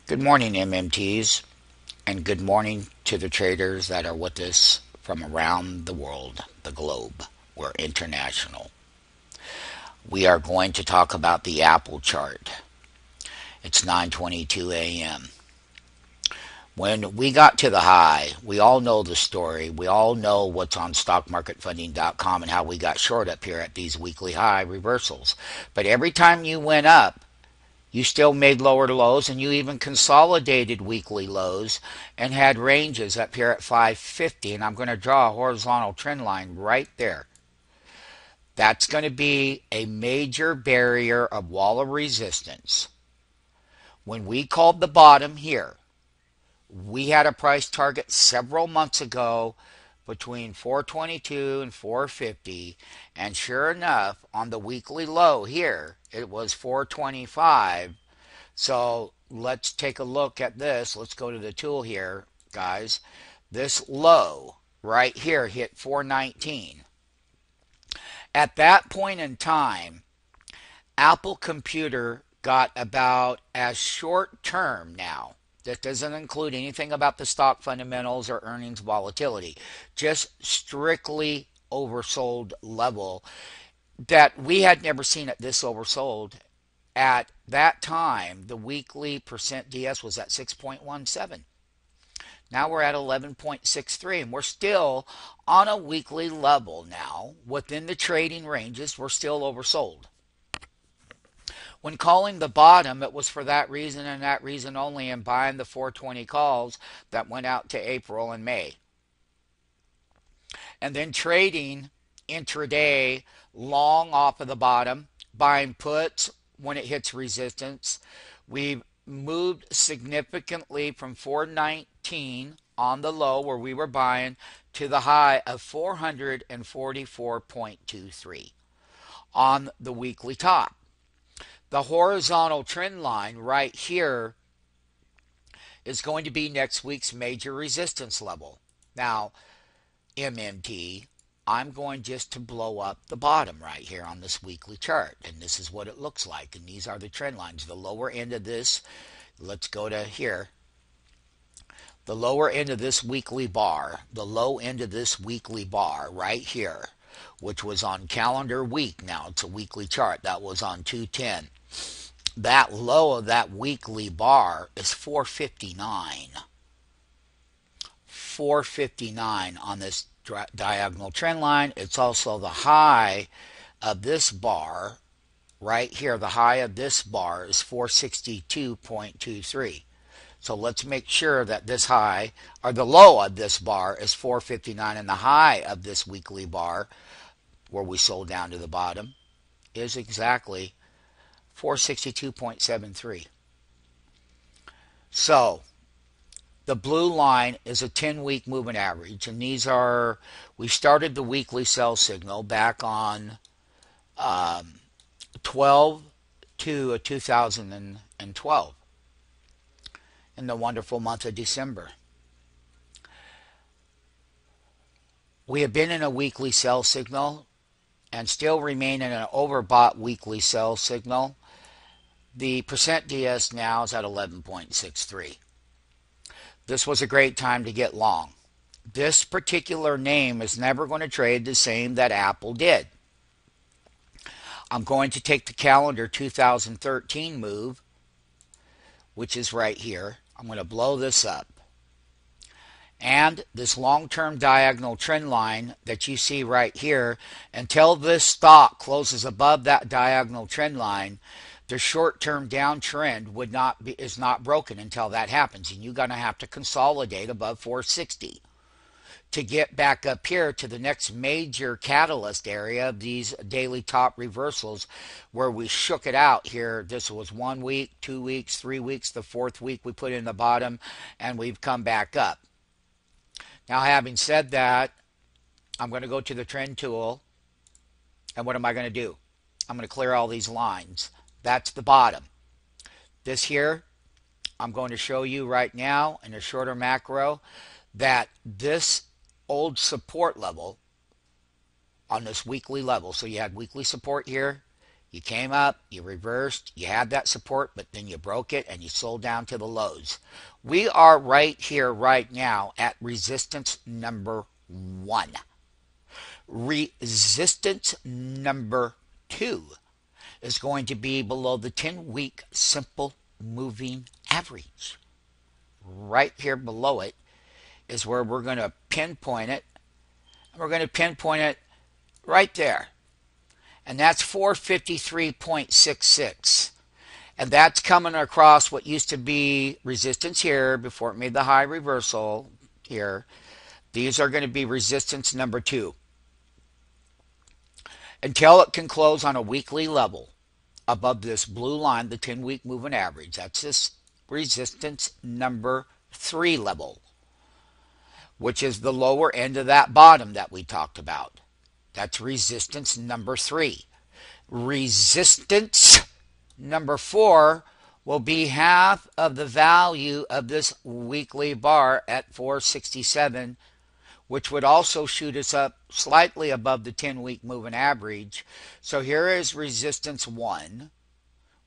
Good morning, MMTs, and good morning to the traders that are with us from around the world, the globe. We're international. We are going to talk about the Apple chart. It's 9:22 a.m. When we got to the high, we all know the story. We all know what's on stockmarketfunding.com and how we got short up here at these weekly high reversals. But every time you went up, you still made lower lows, and you even consolidated weekly lows and had ranges up here at 550. And I'm going to draw a horizontal trend line right there. That's going to be a major barrier of wall of resistance. When we called the bottom here, we had a price target several months ago between 422 and 450, and sure enough, on the weekly low here, it was 425. So let's take a look at this. Let's go to the tool here, guys. This low right here hit 419. At that point in time, Apple Computer got about as short term now. That doesn't include anything about the stock fundamentals or earnings volatility. Just strictly oversold level that we had never seen it this oversold. At that time, the weekly percent DS was at 6.17. Now we're at 11.63, and we're still on a weekly level now. Within the trading ranges, we're still oversold. When calling the bottom, it was for that reason and that reason only, and buying the 420 calls that went out to April and May. And then trading intraday long off of the bottom, buying puts when it hits resistance. We've moved significantly from 419 on the low where we were buying to the high of 444.23 on the weekly top. The horizontal trend line right here is going to be next week's major resistance level. Now, MMT, I'm going just to blow up the bottom right here on this weekly chart. And this is what it looks like. And these are the trend lines. The lower end of this, let's go to here. The lower end of this weekly bar, the low end of this weekly bar right here, which was on calendar week now. It's a weekly chart. That was on 210. That low of that weekly bar is 459. 459 on this diagonal trend line. It's also the high of this bar right here. The high of this bar is 462.23. So let's make sure that this high, or the low of this bar, is 459, and the high of this weekly bar, where we sold down to the bottom, is exactly 462.73. So the blue line is a 10-week moving average, and these are, we started the weekly sell signal back on 12/2/2012 in the wonderful month of December. We have been in a weekly sell signal and still remain in an overbought weekly sell signal. The percent DS now is at 11.63. This was a great time to get long. This particular name is never going to trade the same that Apple did. I'm going to take the calendar 2013 move, which is right here. I'm going to blow this up. And this long-term diagonal trend line that you see right here, until this stock closes above that diagonal trend line, the short-term downtrend is not broken until that happens, and you're going to have to consolidate above 460 to get back up here to the next major catalyst area of these daily top reversals, where we shook it out here. This was 1 week, 2 weeks, 3 weeks. The fourth week we put in the bottom, and we've come back up. Now, having said that, I'm going to go to the trend tool, and what am I going to do? I'm going to clear all these lines. That's the bottom. This here, I'm going to show you right now in a shorter macro that this old support level on this weekly level, so you had weekly support here, You came up, you reversed, you had that support, but then you broke it and you sold down to the lows. We are right here, right now, at resistance number 1. Resistance number 2 is going to be below the 10-week simple moving average. Right here below it is where we're going to pinpoint it. We're going to pinpoint it right there. And that's 453.66. And that's coming across what used to be resistance here before it made the high reversal here. These are going to be resistance number 2. Until it can close on a weekly level above this blue line, the 10-week moving average. That's this resistance number 3 level, which is the lower end of that bottom that we talked about. That's resistance number 3. Resistance number 4 will be half of the value of this weekly bar at 467, which would also shoot us up slightly above the 10-week moving average. So here is resistance 1.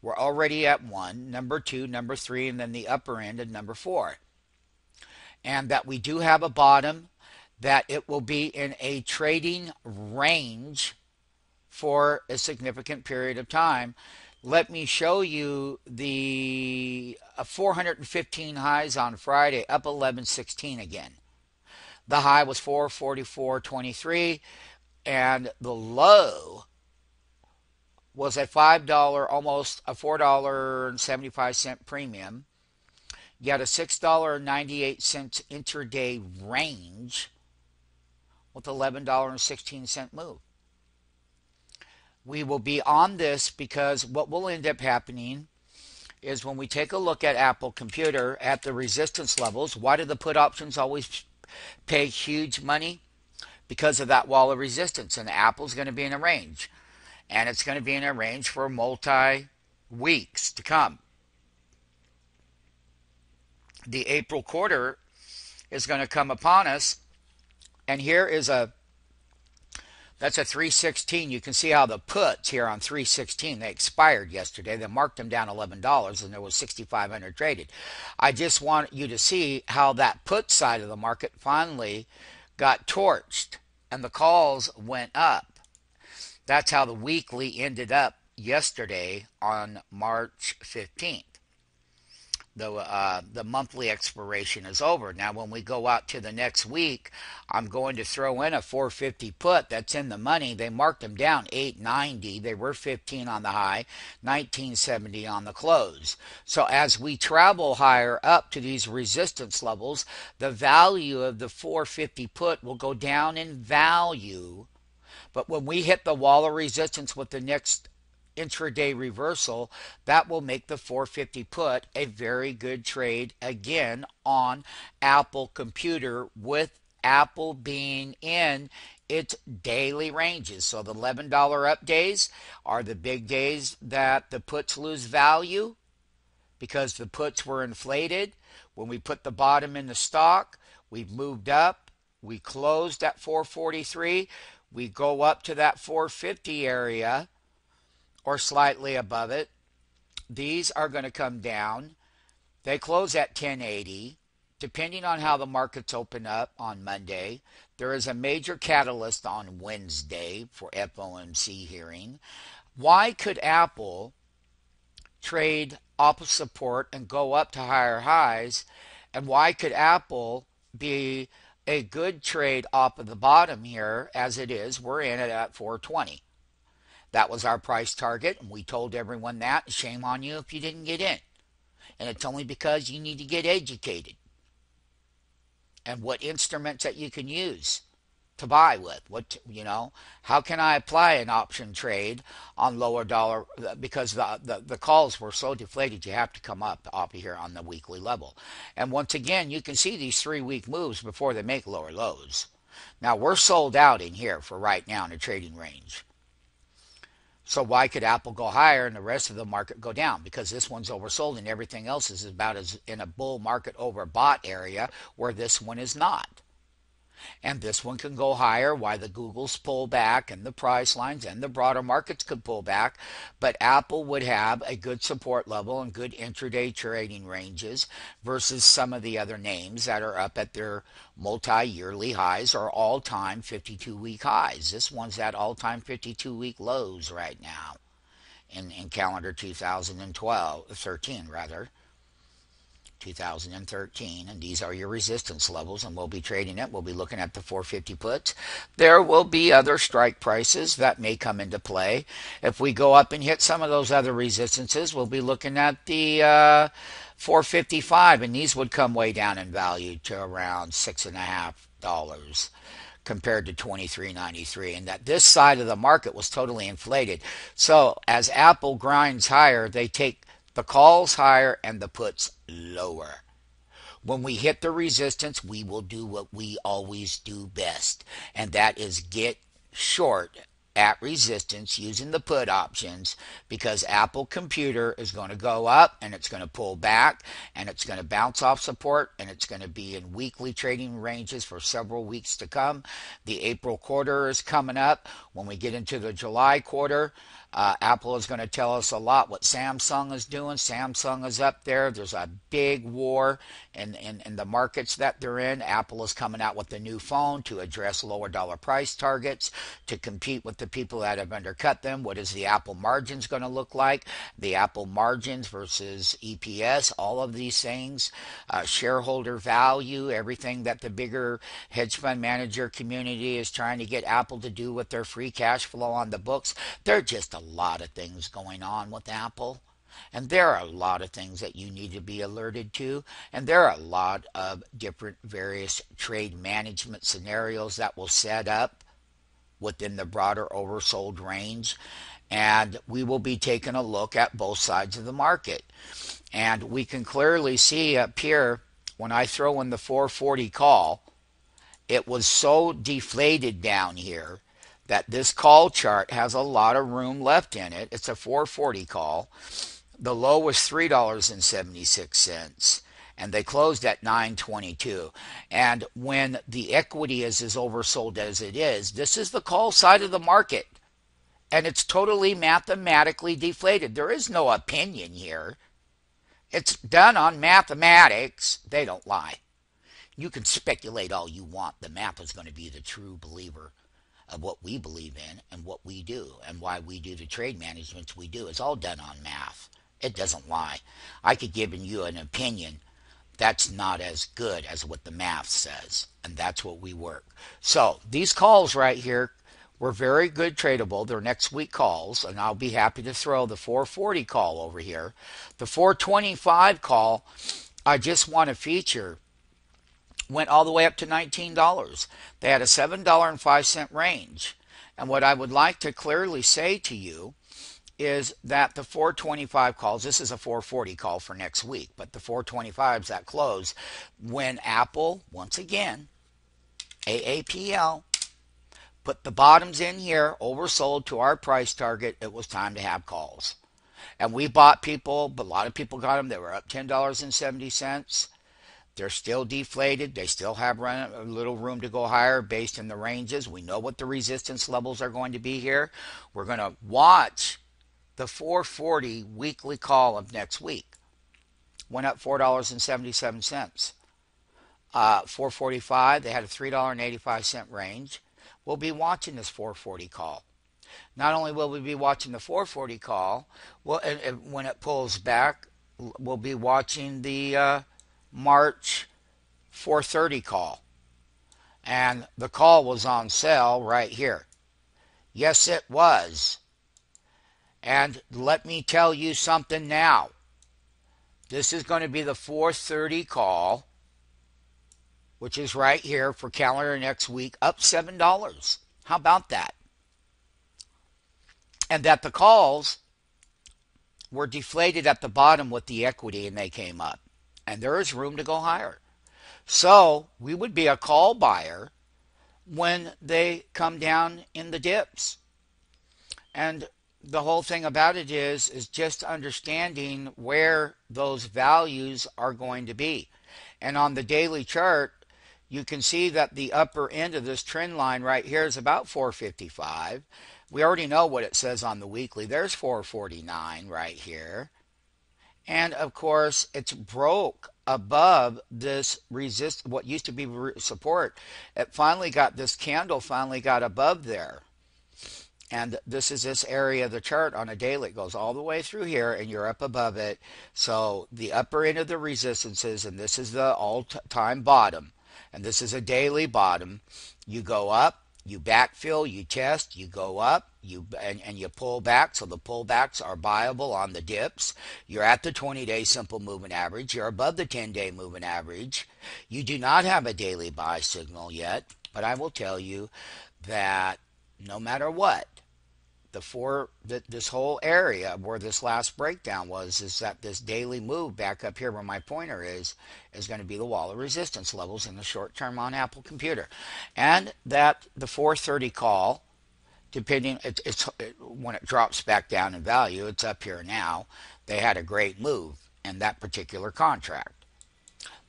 We're already at 1, number 2, number 3, and then the upper end of number 4. And that we do have a bottom, that it will be in a trading range for a significant period of time. Let me show you the 415 highs on Friday, up 11.16 again. The high was 444.23, and the low was a $5, almost a $4.75 premium. You had a $6.98 intraday range with $11.16 move. We will be on this because what will end up happening is when we take a look at Apple Computer at the resistance levels, why do the put options always pay huge money? Because of that wall of resistance, and Apple's going to be in a range. And it's going to be in a range for multi-weeks to come. The April quarter is going to come upon us, and here is that's a 316. You can see how the puts here on 316, they expired yesterday. They marked them down $11, and there was 6,500 traded. I just want you to see how that put side of the market finally got torched, and the calls went up. That's how the weekly ended up yesterday on March 15th. The monthly expiration is over. Now, when we go out to the next week, I'm going to throw in a 450 put that's in the money. They marked them down 890. They were 15 on the high, 1970 on the close. So as we travel higher up to these resistance levels, the value of the 450 put will go down in value. But when we hit the wall of resistance with the next intraday reversal, that will make the 450 put a very good trade again on Apple Computer, with Apple being in its daily ranges. So the $11 up days are the big days that the puts lose value because the puts were inflated. When we put the bottom in the stock, we've moved up. We closed at 443. We go up to that 450 area or slightly above it. These are going to come down. They close at 1080. Depending on how the markets open up on Monday, there is a major catalyst on Wednesday for FOMC hearing. Why could Apple trade off of support and go up to higher highs? And why could Apple be a good trade off of the bottom here as it is? We're in it at 420. That was our price target, and we told everyone that. Shame on you if you didn't get in. And it's only because you need to get educated. And what instruments that you can use to buy with. How can I apply an option trade on lower dollar? Because the calls were so deflated, you have to come up off of here on the weekly level. And once again, you can see these 3-week moves before they make lower lows. Now, we're sold out in here for right now in a trading range. So why could Apple go higher and the rest of the market go down? Because this one's oversold and everything else is about as in a bull market overbought area where this one is not. And this one can go higher while the Googles pull back and the price lines and the broader markets could pull back. But Apple would have a good support level and good intraday trading ranges versus some of the other names that are up at their multi-yearly highs or all-time 52-week highs. This one's at all-time 52-week lows right now in calendar 2012, 13 rather. 2013, and these are your resistance levels, and we'll be trading it. We'll be looking at the 450 puts. There will be other strike prices that may come into play. If we go up and hit some of those other resistances, we'll be looking at the 455, and these would come way down in value to around $6.50 compared to 23.93, and that this side of the market was totally inflated. So as Apple grinds higher, they take the calls higher and the puts lower. When we hit the resistance, we will do what we always do best, and that is get short at resistance using the put options, because Apple Computer is going to go up and it's going to pull back and it's going to bounce off support, and it's going to be in weekly trading ranges for several weeks to come. The April quarter is coming up. When we get into the July quarter, Apple is going to tell us a lot what Samsung is doing. Samsung is up there. There's a big war in the markets that they're in. Apple is coming out with a new phone to address lower dollar price targets to compete with the people that have undercut them. What is the Apple margins going to look like? The Apple margins versus EPS, all of these things, shareholder value, everything that the bigger hedge fund manager community is trying to get Apple to do with their free cash flow on the books. They're just a lot of things going on with Apple, and there are a lot of things that you need to be alerted to, and there are a lot of different various trade management scenarios that will set up within the broader oversold range, and we will be taking a look at both sides of the market. And we can clearly see up here, when I throw in the 440 call, it was so deflated down here that this call chart has a lot of room left in it. It's a 440 call. The low was $3.76, and they closed at $9.22. And when the equity is as oversold as it is, this is the call side of the market, and it's totally mathematically deflated. There is no opinion here. It's done on mathematics. They don't lie. You can speculate all you want. The math is going to be the true believer of what we believe in and what we do and why we do the trade management we do. It's all done on math. It doesn't lie. I could give you an opinion that's not as good as what the math says, and that's what we work. So these calls right here were very good tradable. They're next week calls, and I'll be happy to throw the 440 call over here. The 425 call, I just want to feature, went all the way up to $19. They had a $7.05 range. And what I would like to clearly say to you is that the 425 calls, this is a 440 call for next week, but the 425s that close when Apple, once again, AAPL, put the bottoms in here, oversold to our price target, it was time to have calls. And we bought people, but a lot of people got them. They were up $10.70. They're still deflated. They still have a little room to go higher based in the ranges. We know what the resistance levels are going to be here. We're going to watch the 440 weekly call of next week. Went up $4.77. 445, they had a $3.85 range. We'll be watching this 440 call. Not only will we be watching the 440 call, well, and when it pulls back, we'll be watching the March 430 call. And the call was on sale right here. Yes, it was. And let me tell you something now. This is going to be the 430 call, which is right here for calendar next week, up $7. How about that? And that the calls were deflated at the bottom with the equity and they came up. And there is room to go higher. So we would be a call buyer when they come down in the dips. And the whole thing about it is just understanding where those values are going to be. And on the daily chart, you can see that the upper end of this trend line right here is about 455. We already know what it says on the weekly. There's 449 right here. And of course, it's broke above this what used to be support. It finally got, this candle finally got above there. And this is this area of the chart on a daily. It goes all the way through here, and you're up above it. So the upper end of the resistances, and this is the all-time bottom, and this is a daily bottom. You go up, you backfill, you test, you go up, and you pull back. So the pullbacks are buyable on the dips. You're at the 20-day simple moving average. You're above the 10-day moving average. You do not have a daily buy signal yet, but I will tell you that no matter what, this whole area where this last breakdown was, is that this daily move back up here where my pointer is going to be the wall of resistance levels in the short term on Apple Computer. And that the 430 call, depending, when it drops back down in value, it's up here now. They had a great move in that particular contract.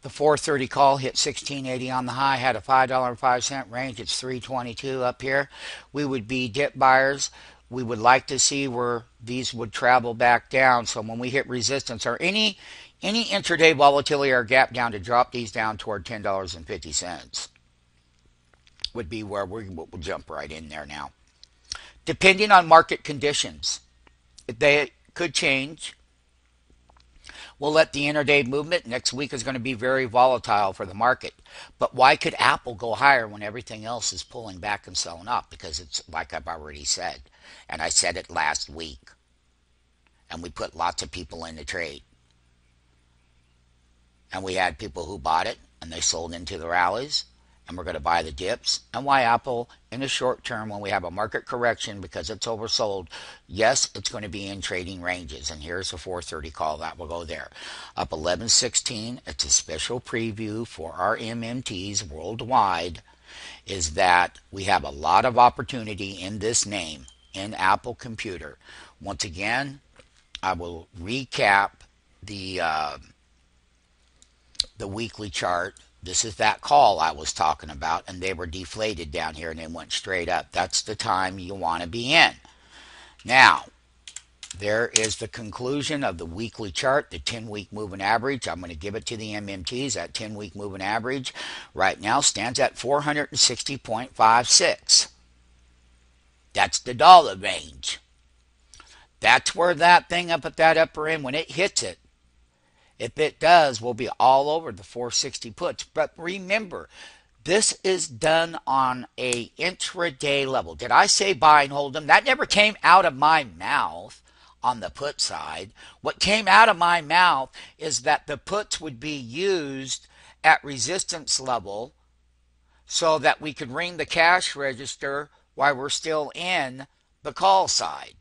The 430 call hit 1680 on the high, had a $5.05 range. It's 322 up here. We would be dip buyers. We would like to see where these would travel back down. So when we hit resistance or any intraday volatility or gap down, to drop these down toward $10.50 would be where we will jump right in there now. Depending on market conditions, they could change. We'll let the intraday movement. Next week is going to be very volatile for the market. But why could Apple go higher when everything else is pulling back and selling up? Because it's like I've already said. And I said it last week. And we put lots of people in the trade. And we had people who bought it and they sold into the rallies. And we're going to buy the dips. And why Apple, in the short term, when we have a market correction because it's oversold, yes, it's going to be in trading ranges. And here's a 430 call that will go there. Up 1116. It's a special preview for our MMTs worldwide. Is that we have a lot of opportunity in this name, in Apple Computer. Once again, I will recap the weekly chart. This is that call I was talking about, and they were deflated down here and they went straight up. That's the time you want to be in. Now, there is the conclusion of the weekly chart, the 10-week moving average. I'm going to give it to the MMTs. That 10-week moving average right now stands at 460.56. That's the dollar range. That's where that thing up at that upper end, when it hits it, if it does, we'll be all over the 460 puts. But remember, this is done on a intraday level. Did I say buy and hold them? That never came out of my mouth on the put side. What came out of my mouth is that the puts would be used at resistance level so that we could ring the cash register while we're still in the call side.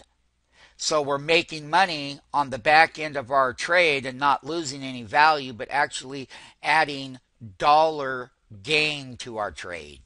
So we're making money on the back end of our trade and not losing any value, but actually adding dollar gain to our trade.